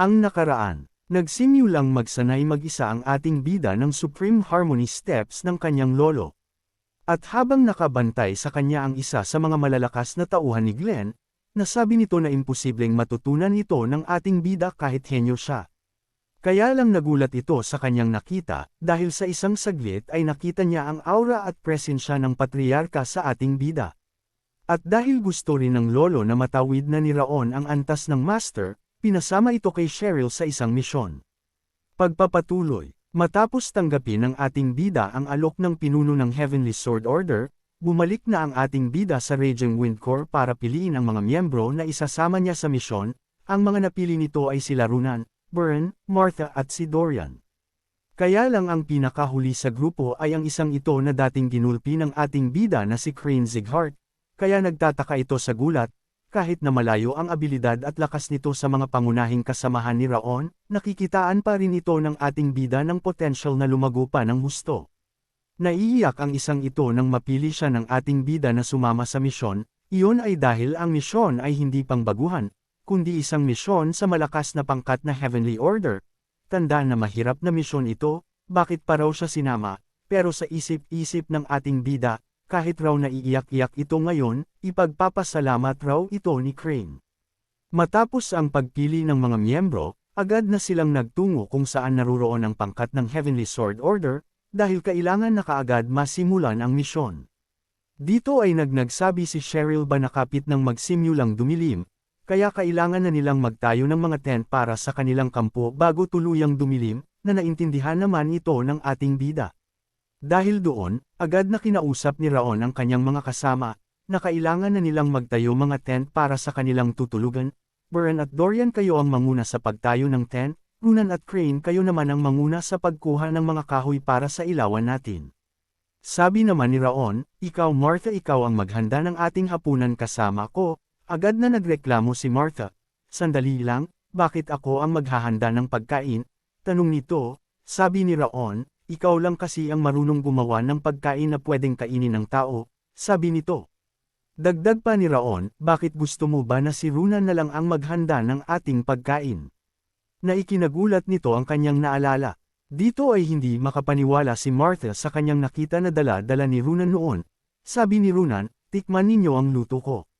Ang nakaraan, nagsimulang magsanay mag-isa ang ating bida ng Supreme Harmony Steps ng kanyang lolo. At habang nakabantay sa kanya ang isa sa mga malalakas na tauhan ni Glenn, nasabi nito na imposibleng matutunan ito ng ating bida kahit henyo siya. Kaya lang nagulat ito sa kanyang nakita, dahil sa isang saglit ay nakita niya ang aura at presensya ng patriarka sa ating bida. At dahil gusto rin ng lolo na matawid na ni Raon ang antas ng master, pinasama ito kay Cheryl sa isang misyon. Pagpapatuloy, matapos tanggapin ng ating bida ang alok ng pinuno ng Heavenly Sword Order, bumalik na ang ating bida sa Raging Wind Corps para piliin ang mga miyembro na isasama niya sa misyon. Ang mga napili nito ay sila Runan, Byrne, Martha at si Dorian. Kaya lang ang pinakahuli sa grupo ay ang isang ito na dating ginulpi ng ating bida na si Crane Zighart, kaya nagtataka ito sa gulat. Kahit na malayo ang abilidad at lakas nito sa mga pangunahing kasamahan ni Raon, nakikitaan pa rin ito ng ating bida ng potensyal na lumago pa ng husto. Naiiyak ang isang ito nang mapili siya ng ating bida na sumama sa misyon, iyon ay dahil ang misyon ay hindi pang baguhan, kundi isang misyon sa malakas na pangkat na Heavenly Order. Tandaan na mahirap na misyon ito, bakit pa raw siya sinama, pero sa isip-isip ng ating bida, kahit raw naiiyak-iyak ito ngayon, ipagpapasalamat raw ito ni Crane. Matapos ang pagpili ng mga miyembro, agad na silang nagtungo kung saan naruroon ang pangkat ng Heavenly Sword Order, dahil kailangan na kaagad masimulan ang misyon. Dito ay nagsabi si Cheryl ba nakapit ng magsimulang dumilim, kaya kailangan na nilang magtayo ng mga tent para sa kanilang kampo bago tuluyang dumilim, na naintindihan naman ito ng ating bida. Dahil doon, agad na kinausap ni Raon ang kanyang mga kasama, na kailangan na nilang magtayo mga tent para sa kanilang tutulugan. Byrne at Dorian kayo ang manguna sa pagtayo ng tent, Runan at Crane kayo naman ang manguna sa pagkuha ng mga kahoy para sa ilawan natin. Sabi naman ni Raon, ikaw Martha ikaw ang maghanda ng ating hapunan kasama ko. Agad na nagreklamo si Martha. Sandali lang, bakit ako ang maghahanda ng pagkain? Tanong nito, sabi ni Raon. Ikaw lang kasi ang marunong gumawa ng pagkain na pwedeng kainin ng tao, sabi nito. Dagdag pa ni Raon, bakit gusto mo ba na si Runan na lang ang maghanda ng ating pagkain? Naikinagulat nito ang kanyang naalala. Dito ay hindi makapaniwala si Martha sa kanyang nakita na dala-dala ni Runan noon. Sabi ni Runan, tikman ninyo ang luto ko.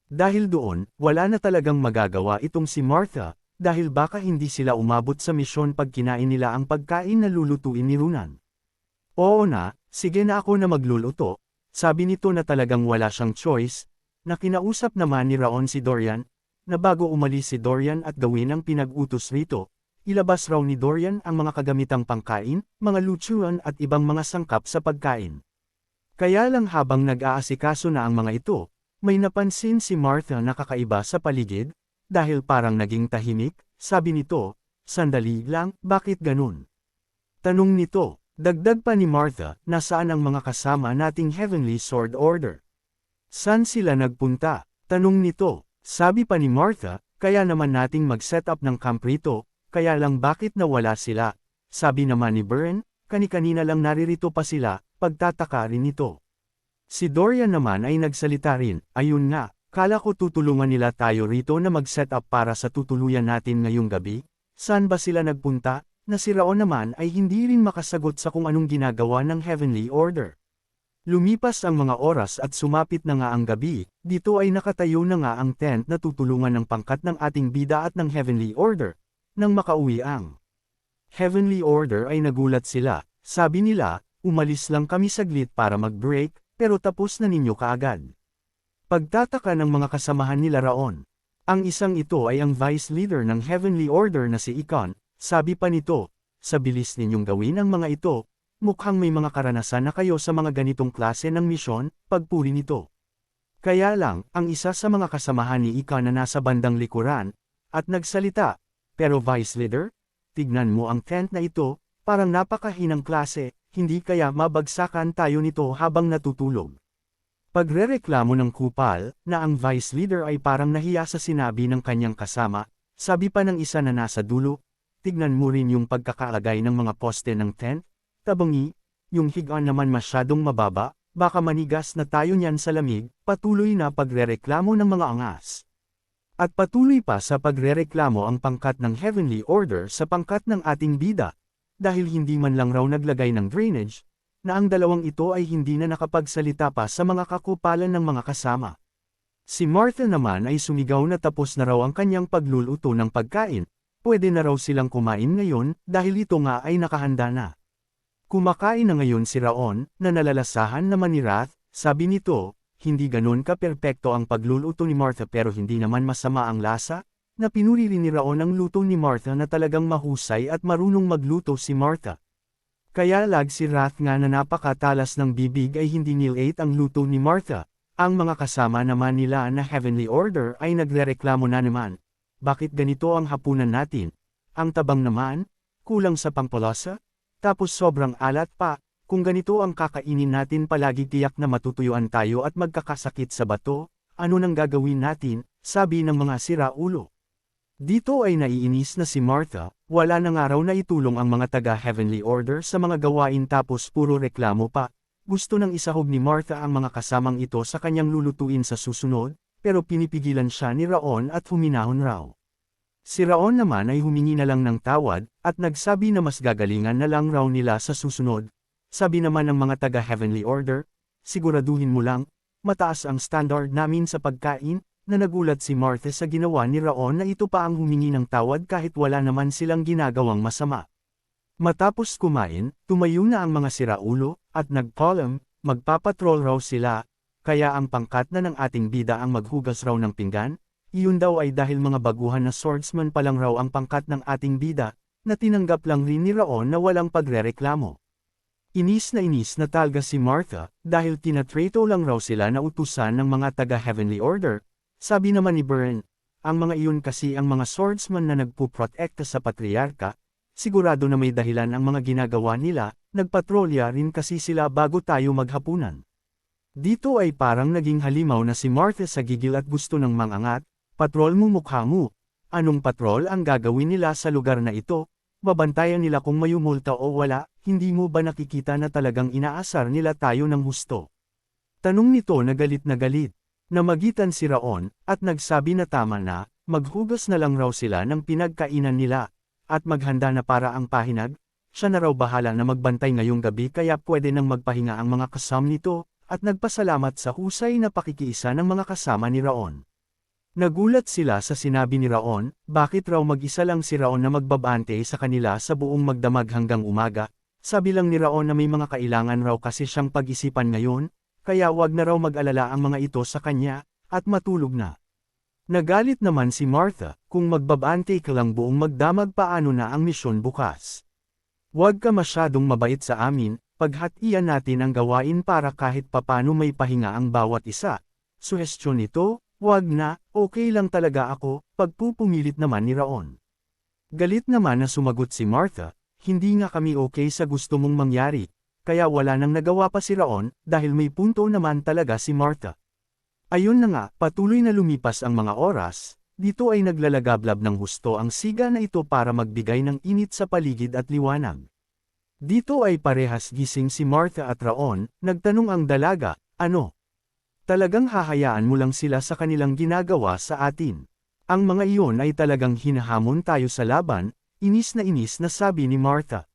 Dahil doon, wala na talagang magagawa itong si Martha, dahil baka hindi sila umabot sa misyon pag kinain nila ang pagkain na lulutuin ni Runan. Oo na, sige na ako na magluluto, sabi nito na talagang wala siyang choice, na kinausap naman ni Raon si Dorian, na bago umalis si Dorian at gawin ang pinag-utos rito, ilabas raw ni Dorian ang mga kagamitang pangkain, mga lutuan at ibang mga sangkap sa pagkain. Kaya lang habang nag-aasikaso na ang mga ito, may napansin si Martha na kakaiba sa paligid, dahil parang naging tahimik, sabi nito, sandali lang, bakit ganun? Tanong nito, dagdag pa ni Martha, nasaan ang mga kasama nating Heavenly Sword Order? Saan sila nagpunta? Tanong nito, sabi pa ni Martha, kaya naman nating mag-set up ng camp rito, kaya lang bakit nawala sila? Sabi naman ni Byrne, kani-kanina lang naririto pa sila, pagtataka rin nito. Si Dorian naman ay nagsalita rin, ayun nga. Kala ko tutulungan nila tayo rito na mag-set up para sa tutuluyan natin ngayong gabi. Saan ba sila nagpunta? Na si Raon naman ay hindi rin makasagot sa kung anong ginagawa ng Heavenly Order. Lumipas ang mga oras at sumapit na nga ang gabi, dito ay nakatayo na nga ang tent na tutulungan ng pangkat ng ating bida at ng Heavenly Order. Nang makauwi ang Heavenly Order ay nagulat sila, sabi nila, umalis lang kami saglit para mag-break, pero tapos na ninyo kaagad. Pagtataka ng mga kasamahan nila Raon. Ang isang ito ay ang vice leader ng Heavenly Order na si Ikon, sabi pa nito, sa bilis ninyong gawin ang mga ito, mukhang may mga karanasan na kayo sa mga ganitong klase ng misyon, pagpuri nito. Kaya lang, ang isa sa mga kasamahan ni Ikon na nasa bandang likuran, at nagsalita, pero vice leader, tignan mo ang tent na ito, parang napakahinang klase, hindi kaya mabagsakan tayo nito habang natutulog. Pagrereklamo ng kupal, na ang vice leader ay parang nahiya sa sinabi ng kanyang kasama, sabi pa ng isa na nasa dulo, tignan mo rin yung pagkakalagay ng mga poste ng tent, tabangi, yung higaan naman masyadong mababa, baka manigas na tayo niyan sa lamig, patuloy na pagrereklamo ng mga angas. At patuloy pa sa pagrereklamo ang pangkat ng Heavenly Order sa pangkat ng ating bida, dahil hindi man lang raw naglagay ng drainage, na ang dalawang ito ay hindi na nakapagsalita pa sa mga kakupalan ng mga kasama. Si Martha naman ay sumigaw na tapos na raw ang kanyang pagluluto ng pagkain, pwede na raw silang kumain ngayon dahil ito nga ay nakahanda na. Kumakain na ngayon si Raon, na nalalasahan naman ni Wrath, sabi nito, hindi ganun ka-perpekto ang pagluluto ni Martha pero hindi naman masama ang lasa, na pinuri rin ni Raon ang luto ni Martha na talagang mahusay at marunong magluto si Martha. Kaya lag si Wrath nga na napakatalas ng bibig ay hindi nil-ate ang luto ni Martha. Ang mga kasama naman nila na Heavenly Order ay nagrereklamo na naman. Bakit ganito ang hapunan natin? Ang tabang naman, kulang sa pampalasa, tapos sobrang alat pa. Kung ganito ang kakainin natin palagi tiyak na matutuyuan tayo at magkakasakit sa bato, ano nang gagawin natin, sabi ng mga siraulo. Dito ay naiinis na si Martha, wala na nga raw na itulong ang mga taga-Heavenly Order sa mga gawain tapos puro reklamo pa. Gusto nang isahog ni Martha ang mga kasamang ito sa kanyang lulutuin sa susunod, pero pinipigilan siya ni Raon at huminahon raw. Si Raon naman ay humingi na lang ng tawad, at nagsabi na mas gagalingan na lang raw nila sa susunod. Sabi naman ng mga taga-Heavenly Order, siguraduhin mo lang, mataas ang standard namin sa pagkain, na nagulat si Martha sa ginawa ni Raon na ito pa ang humingi ng tawad kahit wala naman silang ginagawang masama. Matapos kumain, tumayo na ang mga siraulo, at nagpaalam, magpapatrol raw sila, kaya ang pangkat na ng ating bida ang maghugas raw ng pinggan, iyon daw ay dahil mga baguhan na swordsman pa lang raw ang pangkat ng ating bida, na tinanggap lang rin ni Raon na walang pagrereklamo. Inis na talaga si Martha, dahil tinatrato lang raw sila na utusan ng mga taga-Heavenly Order. Sabi naman ni Byrne, ang mga iyon kasi ang mga swordsman na nagpuprotekta sa patriarka, sigurado na may dahilan ang mga ginagawa nila, nagpatrolya rin kasi sila bago tayo maghapunan. Dito ay parang naging halimaw na si Martha sa gigil at gusto ng mangangat, patrol mo mukha mo. Anong patrol ang gagawin nila sa lugar na ito? Babantayan nila kung may multa o wala, hindi mo ba nakikita na talagang inaasar nila tayo ng husto? Tanong nito na galit, namagitan si Raon, at nagsabi na tama na, maghugas na lang raw sila ng pinagkainan nila, at maghanda na para ang pahinag, siya na raw bahala na magbantay ngayong gabi kaya pwede nang magpahinga ang mga kasam nito, at nagpasalamat sa husay na pakikiisa ng mga kasama ni Raon. Nagulat sila sa sinabi ni Raon, bakit raw mag-isa lang si Raon na magbabante sa kanila sa buong magdamag hanggang umaga, sabi lang ni Raon na may mga kailangan raw kasi siyang pag-isipan ngayon, kaya wag na raw mag-alala ang mga ito sa kanya, at matulog na. Nagalit naman si Martha, kung magbabante ka lang buong magdamag paano na ang misyon bukas. Wag ka masyadong mabait sa amin, paghatian natin ang gawain para kahit papano may pahinga ang bawat isa. Suhestyon nito, wag na, okay lang talaga ako, pagpupumilit naman ni Raon. Galit naman na sumagot si Martha, hindi nga kami okay sa gusto mong mangyari, kaya wala nang nagawa pa si Raon, dahil may punto naman talaga si Martha. Ayun na nga, patuloy na lumipas ang mga oras, dito ay naglalagablab ng husto ang siga na ito para magbigay ng init sa paligid at liwanag. Dito ay parehas gising si Martha at Raon, nagtanong ang dalaga, ano? Talagang hahayaan mo lang sila sa kanilang ginagawa sa atin. Ang mga iyon ay talagang hinahamon tayo sa laban, inis na sabi ni Martha.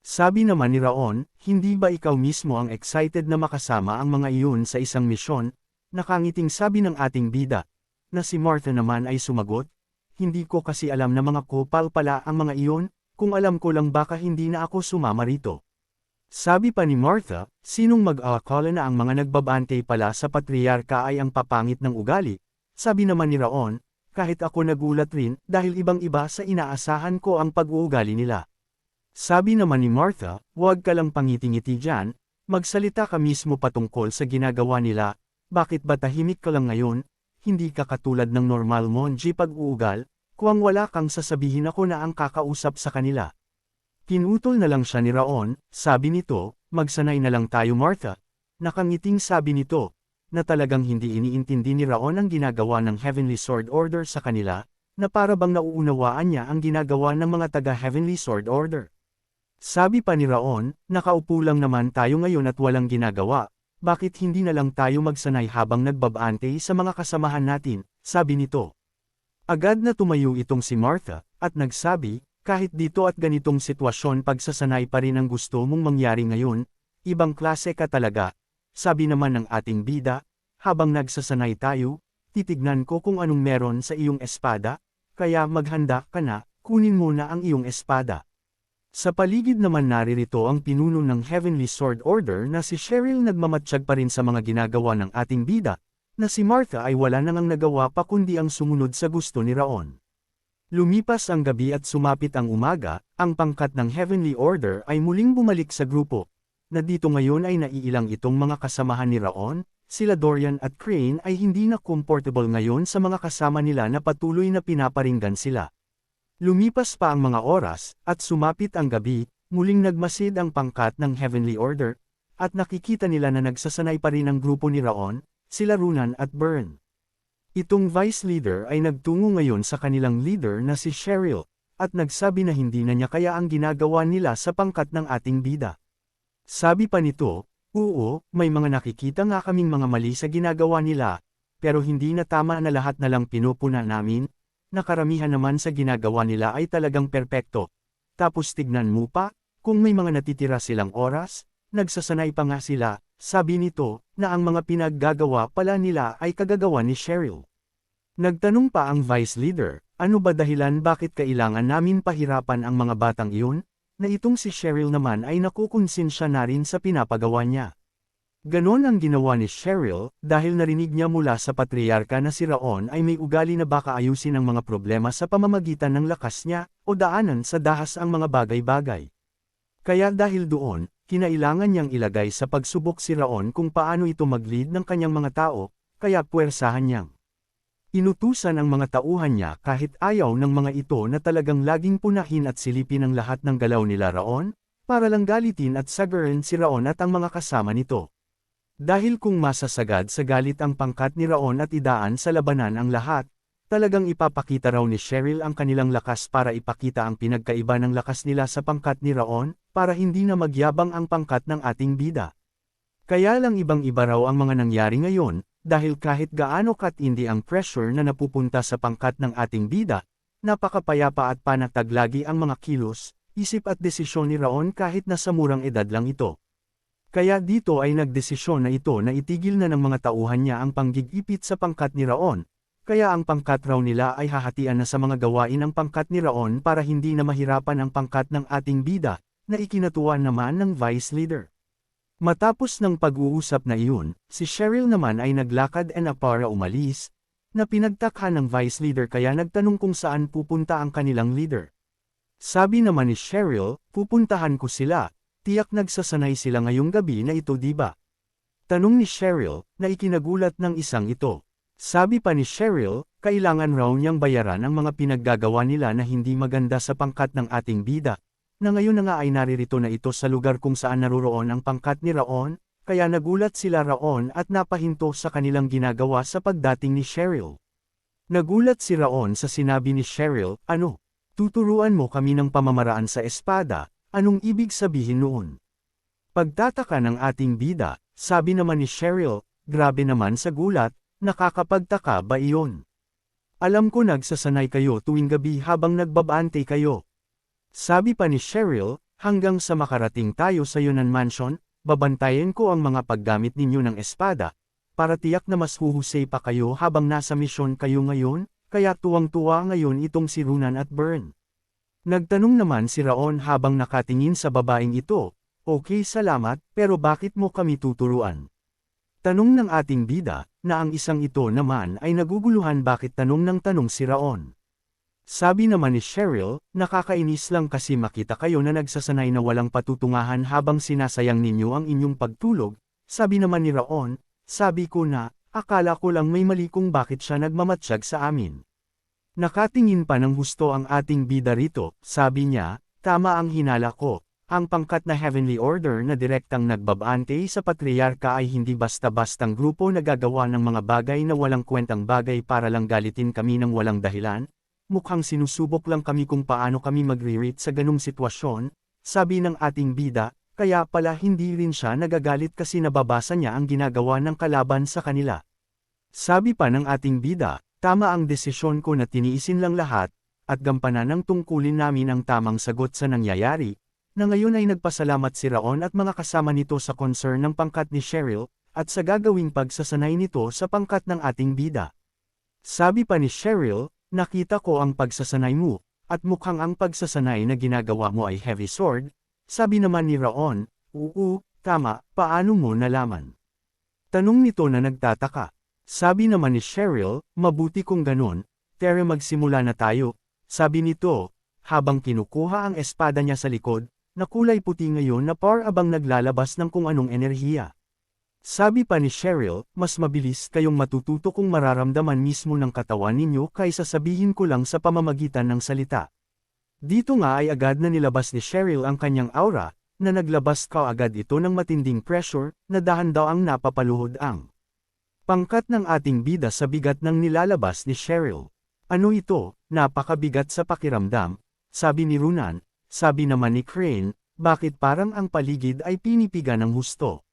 Sabi naman ni Raon, hindi ba ikaw mismo ang excited na makasama ang mga iyon sa isang misyon? Nakangiting sabi ng ating bida, na si Martha naman ay sumagot, hindi ko kasi alam na mga kopal pala ang mga iyon, kung alam ko lang baka hindi na ako sumama rito. Sabi pa ni Martha, sinong mag-aakala na ang mga nagbabante pala sa patriarka ay ang papangit ng ugali? Sabi naman ni Raon, kahit ako nagulat rin dahil ibang-iba sa inaasahan ko ang pag-uugali nila. Sabi naman ni Martha, huwag ka lang pangiti-ngiti dyan, magsalita ka mismo patungkol sa ginagawa nila, bakit ba tahimik ka lang ngayon, hindi ka katulad ng normal monji pag-uugal, kung wala kang sasabihin ako na ang kakausap sa kanila. Pinutol na lang siya ni Raon, sabi nito, magsanay na lang tayo Martha. Nakangiting sabi nito, na talagang hindi iniintindi ni Raon ang ginagawa ng Heavenly Sword Order sa kanila, na para bang nauunawaan niya ang ginagawa ng mga taga-Heavenly Sword Order. Sabi pa ni Raon, nakaupo lang naman tayo ngayon at walang ginagawa, bakit hindi na lang tayo magsanay habang nagbabante sa mga kasamahan natin, sabi nito. Agad na tumayo itong si Martha, at nagsabi, kahit dito at ganitong sitwasyon pagsasanay pa rin ang gusto mong mangyari ngayon, ibang klase ka talaga, sabi naman ng ating bida, habang nagsasanay tayo, titignan ko kung anong meron sa iyong espada, kaya maghanda ka na, kunin mo na ang iyong espada. Sa paligid naman naririto ang pinuno ng Heavenly Sword Order na si Cheryl nagmamatsyag pa rin sa mga ginagawa ng ating bida, na si Martha ay wala nang nagawa pa kundi ang sumunod sa gusto ni Raon. Lumipas ang gabi at sumapit ang umaga, ang pangkat ng Heavenly Order ay muling bumalik sa grupo, na dito ngayon ay naiilang itong mga kasamahan ni Raon, sila Dorian at Crane ay hindi na comfortable ngayon sa mga kasama nila na patuloy na pinaparinggan sila. Lumipas pa ang mga oras, at sumapit ang gabi, muling nagmasid ang pangkat ng Heavenly Order, at nakikita nila na nagsasanay pa rin ang grupo ni Raon, sila Runan at Byrne. Itong vice leader ay nagtungo ngayon sa kanilang leader na si Cheryl, at nagsabi na hindi na niya kaya ang ginagawa nila sa pangkat ng ating bida. Sabi pa nito, oo, may mga nakikita nga kaming mga mali sa ginagawa nila, pero hindi na tama na lahat na lang pinupuna namin, na karamihan naman sa ginagawa nila ay talagang perpekto. Tapos tignan mo pa, kung may mga natitira silang oras, nagsasanay pa nga sila, sabi nito, na ang mga pinaggagawa pala nila ay kagagawa ni Cheryl. Nagtanong pa ang vice leader, ano ba dahilan bakit kailangan namin pahirapan ang mga batang iyon, na itong si Cheryl naman ay nakukonsensya na rin sa pinapagawa niya. Ganon ang ginawa ni Cheryl, dahil narinig niya mula sa patriarka na si Raon ay may ugali na baka ayusin ang mga problema sa pamamagitan ng lakas niya, o daanan sa dahas ang mga bagay-bagay. Kaya dahil doon, kinailangan niyang ilagay sa pagsubok si Raon kung paano ito mag-lead ng kanyang mga tao, kaya puwersahan niyang inutusan ang mga tauhan niya kahit ayaw ng mga ito na talagang laging punahin at silipin ang lahat ng galaw nila Raon, para lang galitin at sagarin si Raon at ang mga kasama nito. Dahil kung masasagad sa galit ang pangkat ni Raon at idaan sa labanan ang lahat, talagang ipapakita raw ni Cheryl ang kanilang lakas para ipakita ang pinagkaiba ng lakas nila sa pangkat ni Raon, para hindi na magyabang ang pangkat ng ating bida. Kaya lang ibang-iba raw ang mga nangyari ngayon, dahil kahit gaano katindi ang pressure na napupunta sa pangkat ng ating bida, napakapayapa at panatag lagi ang mga kilos, isip at desisyon ni Raon kahit nasa murang edad lang ito. Kaya dito ay nagdesisyon na ito na itigil na ng mga tauhan niya ang panggigipit sa pangkat ni Raon, kaya ang pangkat raw nila ay hahatian na sa mga gawain ng pangkat ni Raon para hindi na mahirapan ang pangkat ng ating bida, na ikinatuwa naman ng vice leader. Matapos ng pag-uusap na iyon, si Cheryl naman ay naglakad na para umalis, na pinagtakhan ng vice leader kaya nagtanong kung saan pupunta ang kanilang leader. Sabi naman ni Cheryl, pupuntahan ko sila. Tiyak nagsasanay sila ngayong gabi na ito diba? Tanong ni Cheryl, na ikinagulat ng isang ito. Sabi pa ni Cheryl, kailangan raw niyang bayaran ang mga pinaggagawa nila na hindi maganda sa pangkat ng ating bida, na ngayon na nga ay naririto na ito sa lugar kung saan naroroon ang pangkat ni Raon, kaya nagulat sila Raon at napahinto sa kanilang ginagawa sa pagdating ni Cheryl. Nagulat si Raon sa sinabi ni Cheryl, ano? Tuturuan mo kami ng pamamaraan sa espada? Anong ibig sabihin noon? Pagtataka ng ating bida, sabi naman ni Cheryl, grabe naman sa gulat, nakakapagtaka ba iyon? Alam ko nagsasanay kayo tuwing gabi habang nagbabante kayo. Sabi pa ni Cheryl, hanggang sa makarating tayo sa Yunan Mansion, babantayan ko ang mga paggamit ninyo ng espada, para tiyak na mas huhusay pa kayo habang nasa misyon kayo ngayon, kaya tuwang-tuwa ngayon itong si Runan at Byrne. Nagtanong naman si Raon habang nakatingin sa babaeng ito, okay salamat, pero bakit mo kami tuturuan? Tanong ng ating bida, na ang isang ito naman ay naguguluhan bakit tanong ng tanong si Raon. Sabi naman ni Cheryl, nakakainis lang kasi makita kayo na nagsasanay na walang patutungahan habang sinasayang ninyo ang inyong pagtulog, sabi naman ni Raon, sabi ko na, akala ko lang may mali kung bakit siya nagmamatsyag sa amin. Nakatingin pa ng husto ang ating bida rito, sabi niya, tama ang hinala ko, ang pangkat na Heavenly Order na direktang nagbabante sa patriarka ay hindi basta-bastang grupo na gagawa ng mga bagay na walang kwentang bagay para lang galitin kami ng walang dahilan, mukhang sinusubok lang kami kung paano kami magre-rate sa ganung sitwasyon, sabi ng ating bida, kaya pala hindi rin siya nagagalit kasi nababasa niya ang ginagawa ng kalaban sa kanila. Sabi pa ng ating bida, Tama ang desisyon ko na tiniisin lang lahat, at gampanan ng tungkulin namin ang tamang sagot sa nangyayari, na ngayon ay nagpasalamat si Raon at mga kasama nito sa concern ng pangkat ni Cheryl, at sa gagawing pagsasanay nito sa pangkat ng ating bida. Sabi pa ni Cheryl, nakita ko ang pagsasanay mo, at mukhang ang pagsasanay na ginagawa mo ay heavy sword. Sabi naman ni Raon, oo, tama, paano mo nalaman? Tanong nito na nagtataka. Sabi naman ni Cheryl, mabuti kung ganon, tere magsimula na tayo. Sabi nito, habang kinukuha ang espada niya sa likod, na kulay puti ngayon na par abang naglalabas ng kung anong enerhiya. Sabi pa ni Cheryl, mas mabilis kayong matututo kung mararamdaman mismo ng katawan ninyo kaysa sabihin ko lang sa pamamagitan ng salita. Dito nga ay agad na nilabas ni Cheryl ang kanyang aura, na naglabas kaagad ito ng matinding pressure, na dahan daw ang napapaluhod ang pangkat ng ating bida sa bigat ng nilalabas ni Cheryl. Ano ito, napakabigat sa pakiramdam, sabi ni Runan. Sabi naman ni Crane, bakit parang ang paligid ay pinipiga ng husto.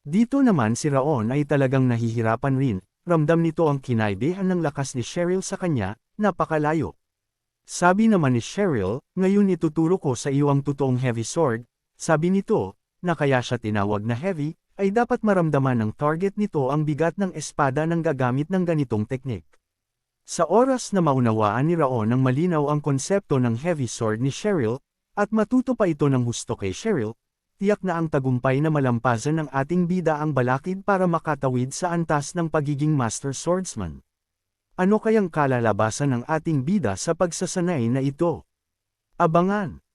Dito naman si Raon ay talagang nahihirapan rin, ramdam nito ang kinaibahan ng lakas ni Cheryl sa kanya, napakalayo. Sabi naman ni Cheryl, ngayon ituturo ko sa iyo ang totoong heavy sword. Sabi nito, na kaya siya tinawag na heavy, ay dapat maramdaman ng target nito ang bigat ng espada ng gagamit ng ganitong teknik. Sa oras na maunawaan ni Raon ng malinaw ang konsepto ng heavy sword ni Cheryl, at matuto pa ito ng husto kay Cheryl, tiyak na ang tagumpay na malampasan ng ating bida ang balakid para makatawid sa antas ng pagiging master swordsman. Ano kayang kalalabasan ng ating bida sa pagsasanay na ito? Abangan!